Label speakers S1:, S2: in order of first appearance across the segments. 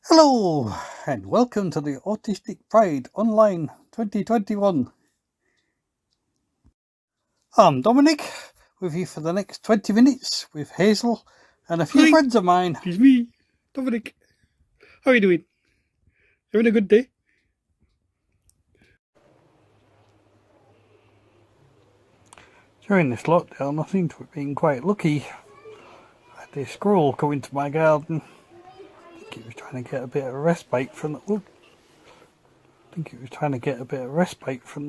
S1: Hello and welcome to the Autistic Pride Online 2021. I'm Dominic, with you for the next 20 minutes with Hazel and a few friends of mine.
S2: It's me, Dominic. How are you doing? Having a good day?
S1: During this lockdown, I seem to have been quite lucky. I had this squirrel come into my garden. I think he was trying to get a bit of respite from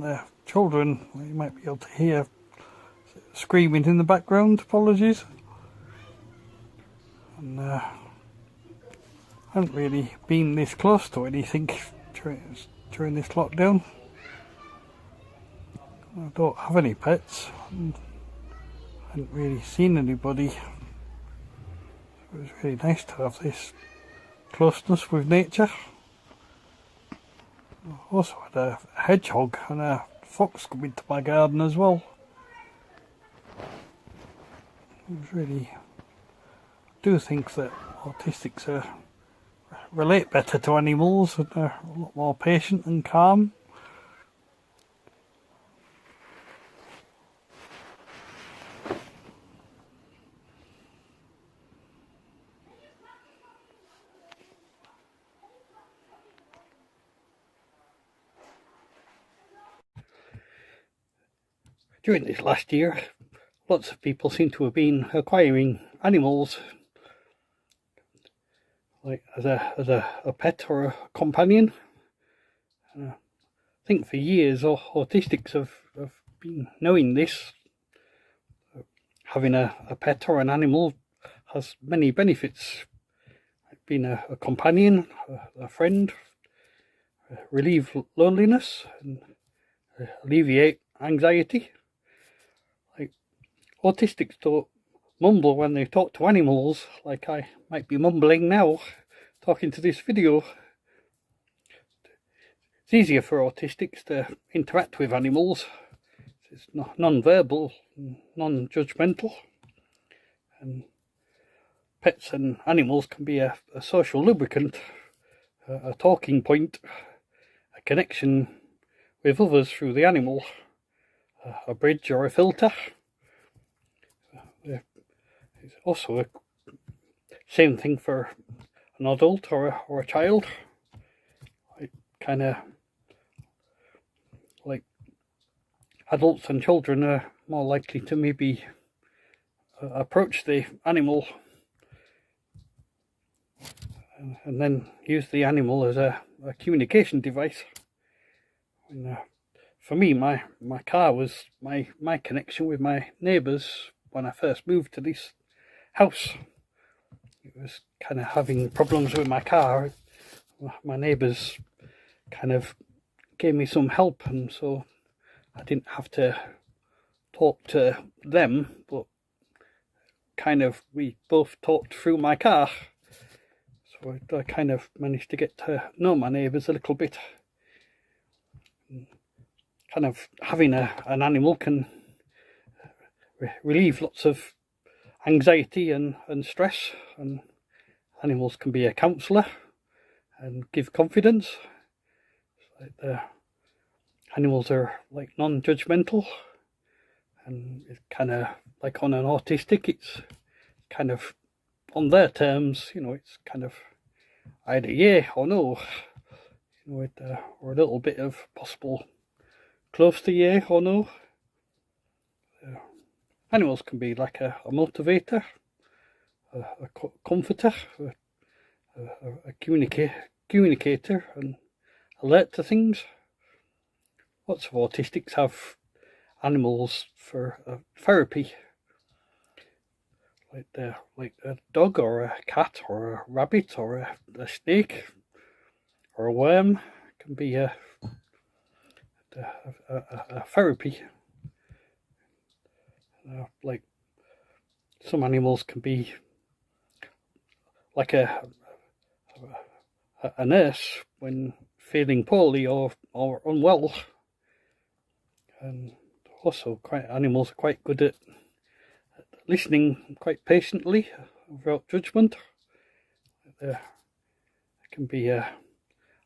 S1: the children. You might be able to hear screaming in the background. Apologies. And I haven't really been this close to anything during this lockdown. I don't have any pets. I hadn't really seen anybody. It was really nice to have this closeness with nature. I also had a hedgehog and a fox come into my garden as well. It was really... I do think that autistics relate better to animals and are a lot more patient and calm. During this last year, lots of people seem to have been acquiring animals, like as a pet or a companion. I think for years autistics have been knowing this. Having a pet or an animal has many benefits. Being a companion, a friend, relieve loneliness and alleviate anxiety. Like autistics don't mumble when they talk to animals, like I might be mumbling now talking to this video. It's easier for autistics to interact with animals. It's non-verbal, non-judgmental, and pets and animals can be a social lubricant, a talking point, a connection with others through the animal, a bridge or a filter. It's also a same thing for an adult or a child. Kind of like adults and children are more likely to maybe approach the animal and then use the animal as a communication device. And, for me, my car was my connection with my neighbours when I first moved to this house. It was kind of having problems with my car. My neighbours kind of gave me some help, and so I didn't have to talk to them, but kind of we both talked through my car. So I kind of managed to get to know my neighbours a little bit. Kind of having an animal can relieve lots of anxiety and stress, and animals can be a counsellor and give confidence. Like the animals are like non-judgmental, and it's kind of like on an autistic, it's kind of on their terms, it's kind of either yeah or no, or a little bit of possible close to yeah or no. Animals can be like a motivator, a comforter, a communicator, and alert to things. Lots of autistics have animals for therapy, like a dog or a cat or a rabbit or a snake or a worm can be a therapy. Like some animals can be like a nurse when feeling poorly or unwell, and also animals are quite good at listening quite patiently without judgment. They're can be an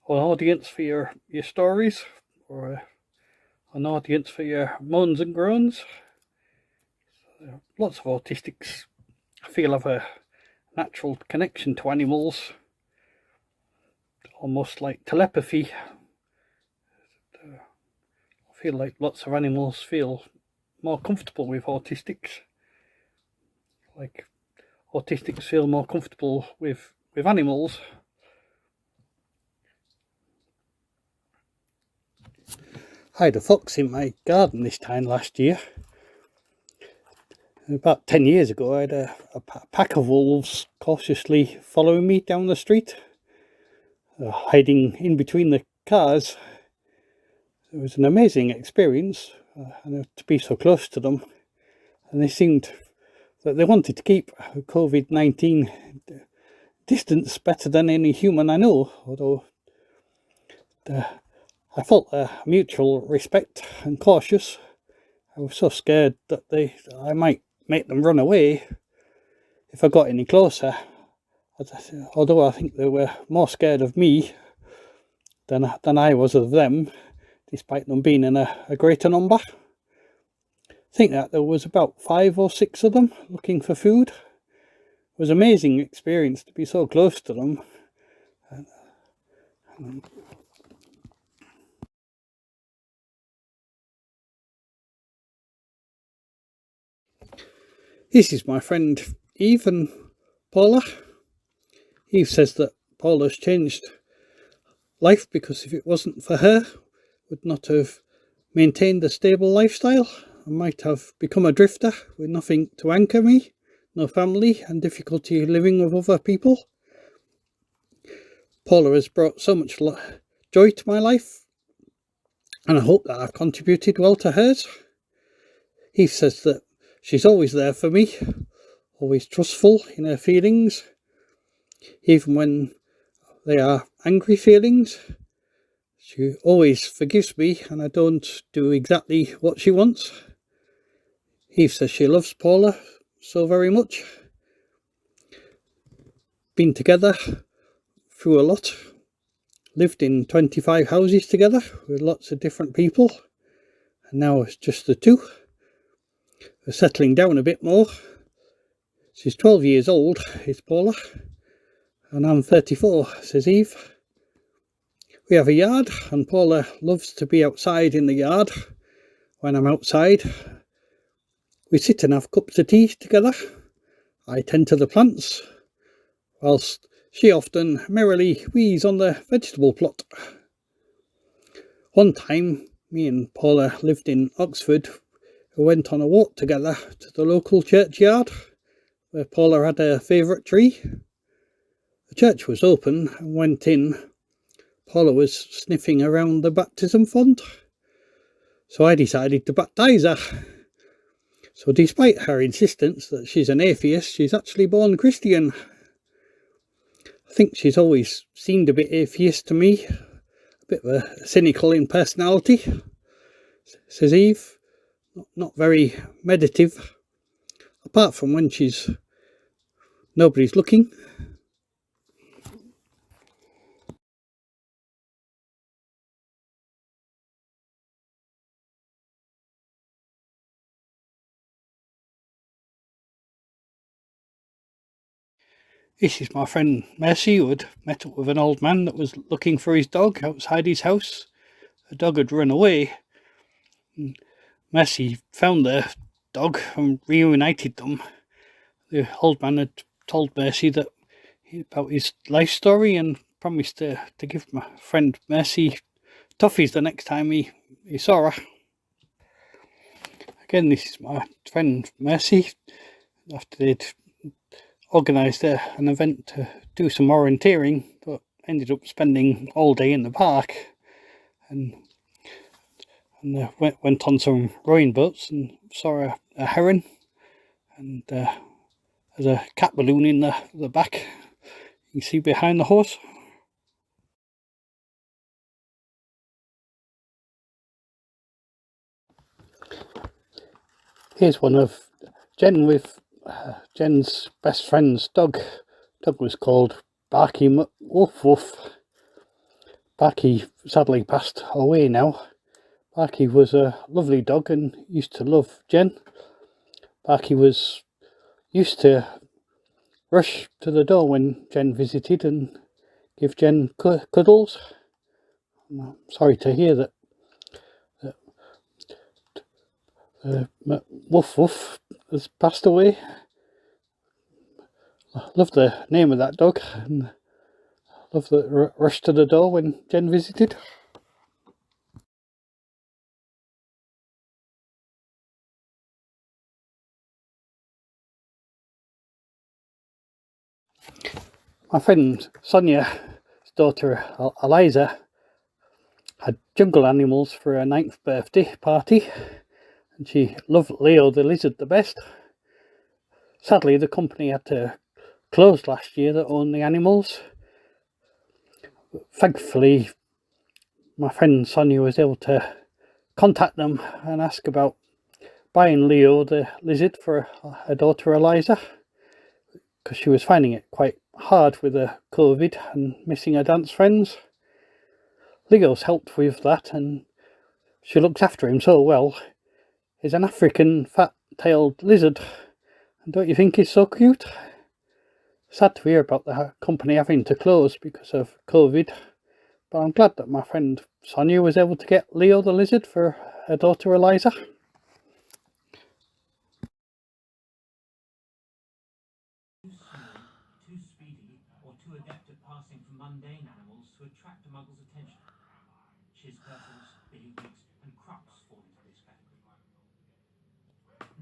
S1: audience for your stories, or an audience for your moans and groans. Lots of autistics, I feel, have a natural connection to animals, almost like telepathy. I feel like lots of animals feel more comfortable with autistics. Like autistics feel more comfortable with animals. I had a fox in my garden this time last year. About 10 years ago, I had a pack of wolves cautiously following me down the street, hiding in between the cars. It was an amazing experience, to be so close to them, and they seemed that they wanted to keep COVID-19 distance better than any human I know, although I felt a mutual respect and cautious. I was so scared that I might make them run away if I got any closer, although I think they were more scared of me than I was of them, despite them being in a greater number. I think that there was about 5 or 6 of them looking for food. It was an amazing experience to be so close to them. This is my friend Eve and Paula. Eve says that Paula's changed life because if it wasn't for her, would not have maintained a stable lifestyle. I might have become a drifter with nothing to anchor me, no family, and difficulty living with other people. Paula has brought so much joy to my life, and I hope that I've contributed well to hers. Eve says that she's always there for me, always trustful in her feelings, even when they are angry feelings. She always forgives me and I don't do exactly what she wants. Eve says she loves Paula so very much. Been together through a lot. Lived in 25 houses together with lots of different people. And now it's just the two. We're settling down a bit more. She's 12 years old, is Paula. And I'm 34, says Eve. We have a yard, and Paula loves to be outside in the yard when I'm outside. We sit and have cups of tea together. I tend to the plants, whilst she often merrily wees on the vegetable plot. One time, me and Paula lived in Oxford. We went on a walk together to the local churchyard, where Paula had her favourite tree. The church was open, and went in. Paula was sniffing around the baptism font, so I decided to baptise her. So despite her insistence that she's an atheist, she's actually born Christian. I think she's always seemed a bit atheist to me, a bit of a cynical in personality, says Eve. Not very meditative, apart from when nobody's looking. This is my friend Mercy, who had met up with an old man that was looking for his dog outside his house. The dog had run away. Mercy found the dog and reunited them. The old man had told Mercy about his life story and promised to give my friend Mercy toffees the next time he saw her. Again, this is my friend Mercy. After they'd organised an event to do some orienteering, but ended up spending all day in the park and went on some rowing boats and saw a heron, and there's a cat balloon in the back you see behind the horse. Here's one of Jen with Jen's best friend's dog. Dog was called Barky Woof Woof. Barky sadly passed away now. Barky was a lovely dog and used to love Jen. Barky used to rush to the door when Jen visited and give Jen cuddles. I'm sorry to hear that Woof Woof has passed away. I love the name of that dog and love the rush to the door when Jen visited. My friend Sonia's daughter Eliza had jungle animals for her 9th birthday party, and she loved Leo the lizard the best. Sadly, the company had to close last year that owned the animals. Thankfully, my friend Sonia was able to contact them and ask about buying Leo the lizard for her daughter Eliza, because she was finding it quite hard with the COVID and missing her dance friends. Leo's helped with that and she looks after him so well. He's an African fat-tailed lizard, and don't you think he's so cute? Sad to hear about the company having to close because of COVID, but I'm glad that my friend Sonia was able to get Leo the lizard for her daughter Eliza.
S3: Too speedy, or too adept at passing for mundane animals to attract a muggle's attention. Chisburtles, bailiwicks, and crooks fall into this category.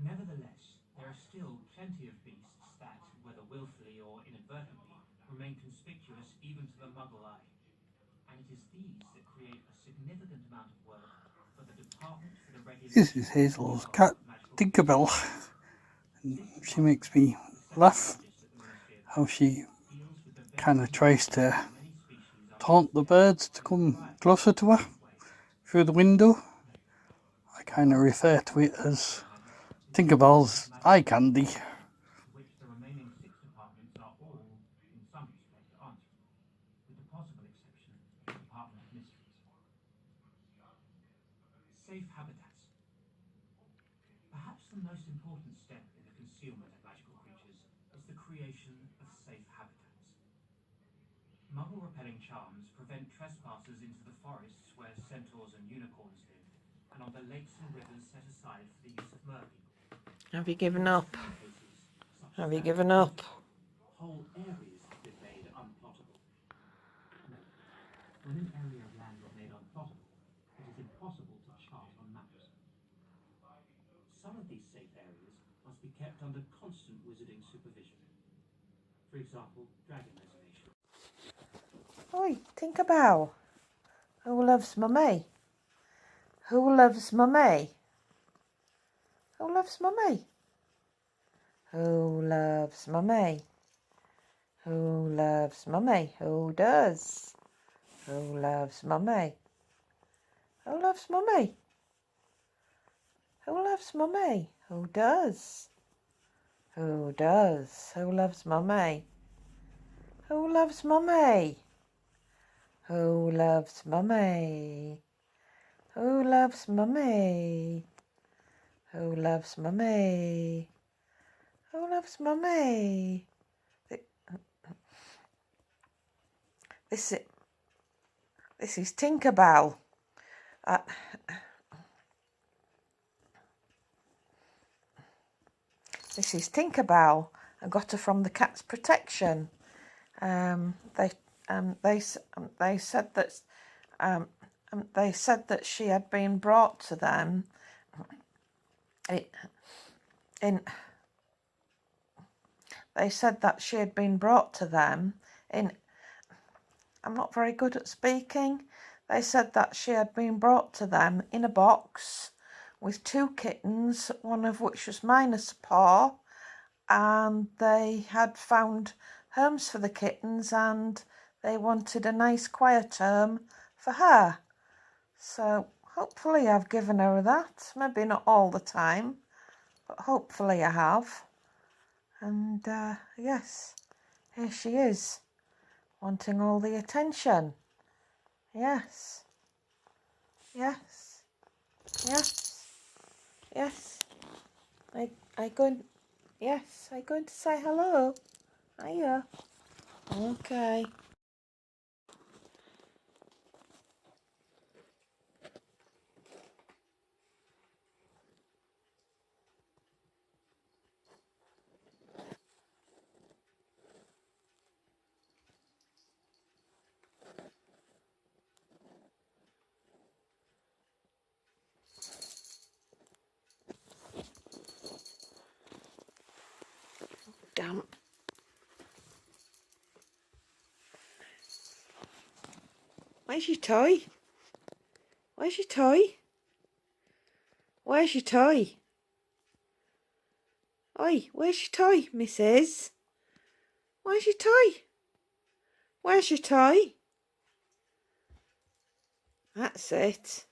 S3: Nevertheless, there are still plenty of beasts that, whether willfully or inadvertently, remain conspicuous even to the muggle eye. And it is these that create a significant amount of work for the Department for the Regulation.
S1: This is Hazel's cat, Tinkerbell. She makes me laugh how she kind of tries to taunt the birds to come closer to her through the window. I kind of refer to it as Tinkerbell's eye candy.
S3: Which the remaining 6 departments are all, in some respect, answerable, with the possible exception of the Department of Mysteries. Safe habitats. Perhaps the most important step in the concealment of magical creatures is the creation of safe habitats. Muggle-repelling charms prevent trespassers into the forests where centaurs and unicorns live, and on the lakes and rivers set aside for the use of merpeople.
S4: Have you given up? Have you given up?
S3: Whole areas have been made unplottable. No, when an area of land is made unplottable, it is impossible to chart on maps. Some of these safe areas must be kept under constant wizarding supervision. For example, dragon reservation.
S4: Oi, Tinkerbell. Who loves Mummy? Who loves Mummy? Who loves Mummy? Who loves Mummy? Who loves Mummy? Who does? Who loves Mummy? Who loves Mummy? Who loves Mummy? Who does? Who does? Who loves Mummy? Who loves Mummy? Who loves Mummy? Who loves Mummy? Who loves Mummy? Who loves Mummy? This is Tinkerbell. This is Tinkerbell. I got her from the Cat's Protection. They said that she had been brought to them They said that she had been brought to them in. I'm not very good at speaking. They said that she had been brought to them in a box with 2 kittens, one of which was minus a paw, and they had found homes for the kittens and they wanted a nice quiet home for her. So hopefully I've given her that. Maybe not all the time, but hopefully I have. And yes, here she is. wanting all the attention. Yes. Yes. Yes. Yes. I going. Yes. I going to say hello. Hiya. Okay. Damn. Where's your toy? Where's your toy? Where's your toy? Oi, where's your toy, Mrs.? Where's your toy? Where's your toy? That's it.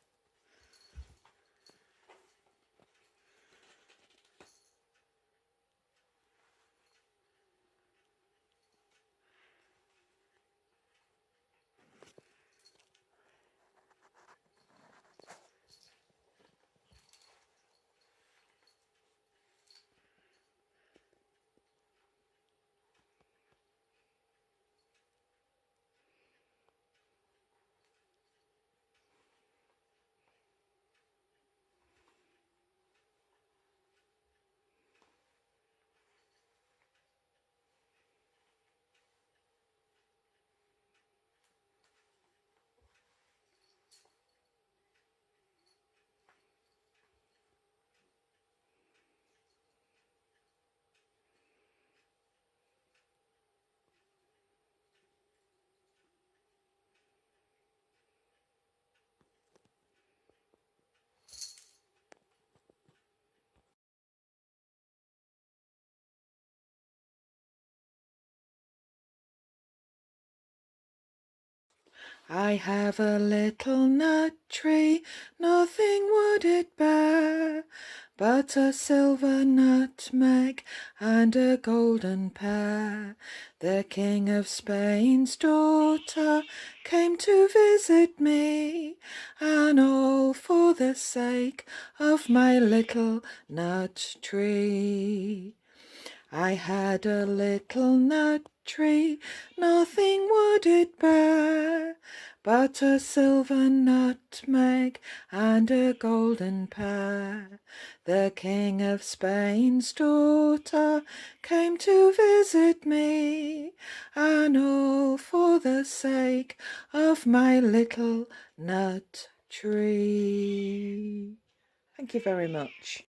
S4: I have a little nut tree, nothing would it bear, but a silver nutmeg and a golden pear. The King of Spain's daughter came to visit me, and all for the sake of my little nut tree. I had a little nut tree, nothing would it bear, but a silver nutmeg and a golden pear. The King of Spain's daughter came to visit me, and all for the sake of my little nut tree. Thank you very much.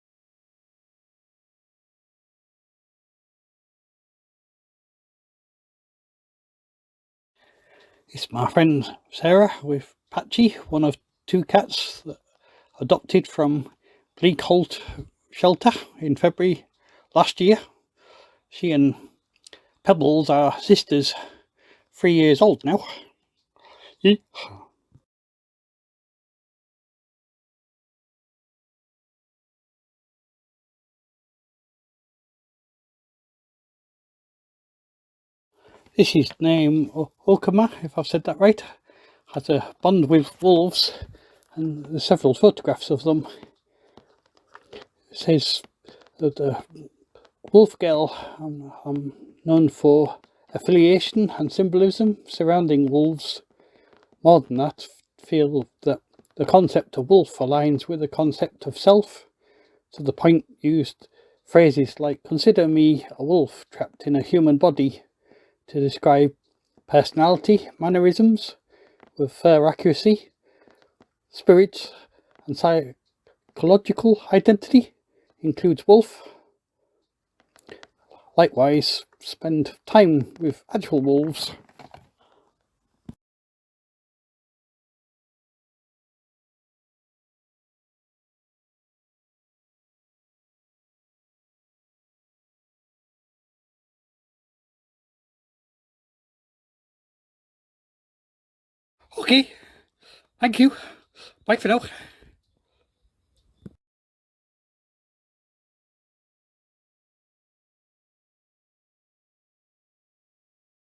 S1: It's my friend Sarah with Patchy, one of two cats that adopted from Bleakholt shelter in February last year. She and Pebbles are sisters, 3 years old now. This is named Okama, if I've said that right. Has a bond with wolves, and there's several photographs of them. It says that the wolf girl, I'm known for affiliation and symbolism surrounding wolves. More than that, feel that the concept of wolf aligns with the concept of self, to the point used phrases like "consider me a wolf trapped in a human body" to describe personality, mannerisms with fair accuracy, spirit and psychological identity includes wolf. Likewise, spend time with actual wolves. Okay, thank you. Bye for now.